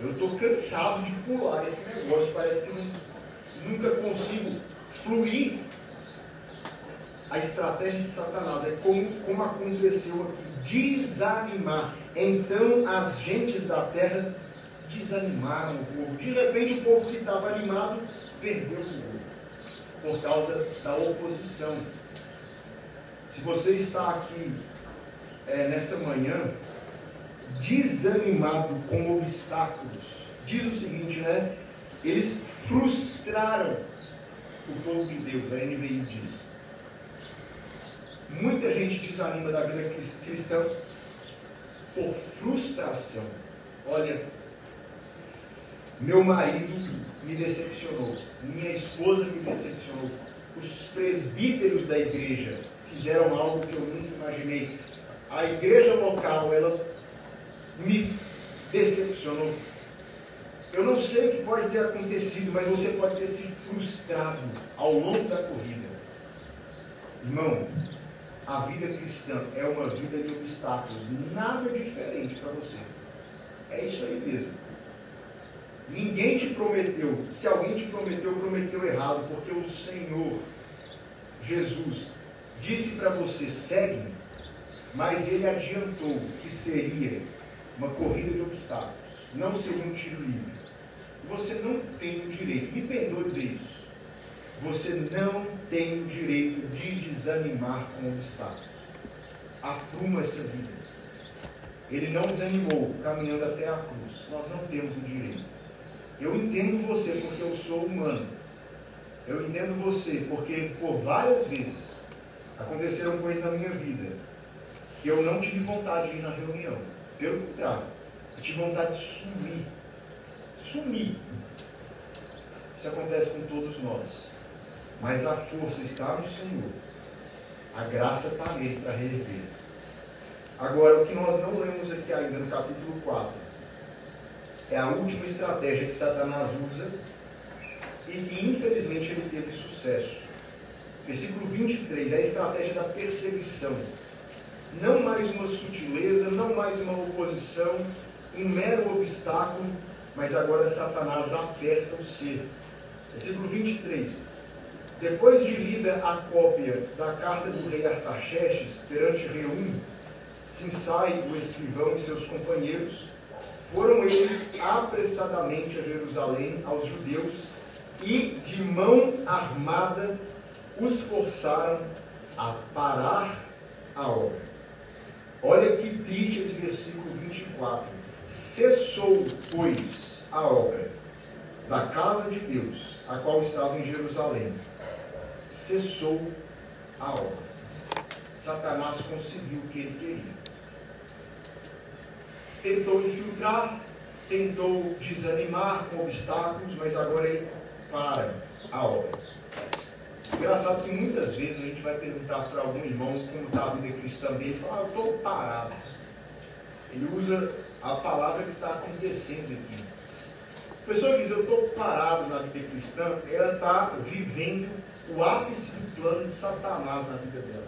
Speaker 2: eu estou cansado de pular esse negócio, parece que nunca consigo fluir. A estratégia de Satanás é como aconteceu aqui, desanimar. Então as gentes da terra desanimaram o povo. De repente o povo que estava animado perdeu o povo, por causa da oposição. Se você está aqui nessa manhã desanimado com obstáculos, diz o seguinte, né? Eles frustraram o povo de Deus. A NVI diz. Muita gente desanima da vida cristã por frustração. Olha, meu marido me decepcionou, minha esposa me decepcionou, os presbíteros da igreja fizeram algo que eu nunca imaginei, a igreja local, ela me decepcionou. Eu não sei o que pode ter acontecido, mas você pode ter sido frustrado ao longo da corrida. Irmão, a vida cristã é uma vida de obstáculos, nada diferente para você. É isso aí mesmo. Ninguém te prometeu, se alguém te prometeu, prometeu errado, porque o Senhor Jesus disse para você, segue-me, mas ele adiantou que seria uma corrida de obstáculos, não seria um tiro livre. Você não tem o direito, me perdoe dizer isso, você não tem o direito de desanimar com obstáculos. Apruma essa vida. Ele não desanimou caminhando até a cruz. Nós não temos o direito. Eu entendo você porque eu sou humano. Eu entendo você porque por várias vezes aconteceram coisas na minha vida que eu não tive vontade de ir na reunião. Pelo contrário, eu tive vontade de sumir. Sumir. Isso acontece com todos nós. Mas a força está no Senhor. A graça está nele para reerguer. Agora, o que nós não lemos aqui ainda no capítulo 4 é a última estratégia que Satanás usa e que infelizmente ele teve sucesso. Versículo 23, é a estratégia da perseguição. Não mais uma sutileza, não mais uma oposição, um mero obstáculo, mas agora Satanás aperta o ser. Versículo 23. Depois de lida a cópia da carta do rei Artaxerxes perante Reum, Sinsai, o escrivão e seus companheiros, foram eles apressadamente a Jerusalém aos judeus e, de mão armada, os forçaram a parar a obra. Olha que triste esse versículo 24. Cessou, pois, a obra da casa de Deus, a qual estava em Jerusalém. Cessou a obra. Satanás conseguiu o que ele queria. Tentou infiltrar, tentou desanimar com obstáculos, mas agora ele para a obra. Engraçado que muitas vezes a gente vai perguntar para algum irmão como está a vida cristã dele, e fala, eu estou parado. Ele usa a palavra que está acontecendo aqui. A pessoa que diz, eu estou parado na vida cristã, ela está vivendo o ápice do plano de Satanás na vida dela.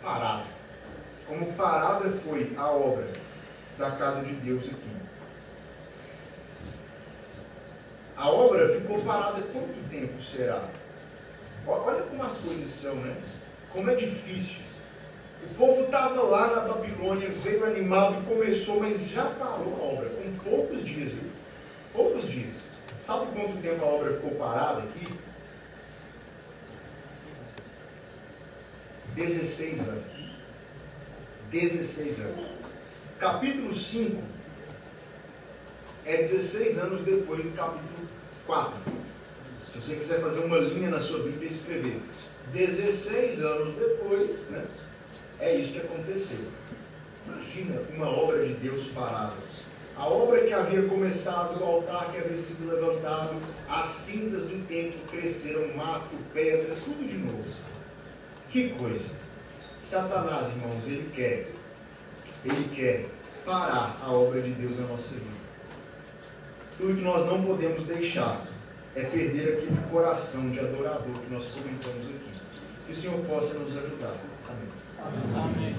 Speaker 2: Parada. Como parada foi a obra da casa de Deus aqui. A obra ficou parada quanto tempo será? Olha como as coisas são, né? Como é difícil. O povo estava lá na Babilônia, veio animado e começou, mas já parou a obra, com poucos dias, viu? Poucos dias. Sabe quanto tempo a obra ficou parada aqui? 16 anos. 16 anos. Capítulo 5 é 16 anos depois do capítulo 4. Se você quiser fazer uma linha na sua Bíblia e escrever. 16 anos depois, né, é isso que aconteceu. Imagina uma obra de Deus parada. A obra que havia começado, o altar que havia sido levantado, as cintas do templo cresceram, mato, pedra, tudo de novo. Que coisa! Satanás, irmãos, ele quer parar a obra de Deus na nossa vida. Tudo que nós não podemos deixar é perder aquele coração de adorador que nós comentamos aqui. Que o Senhor possa nos ajudar. Amém.
Speaker 3: Amém.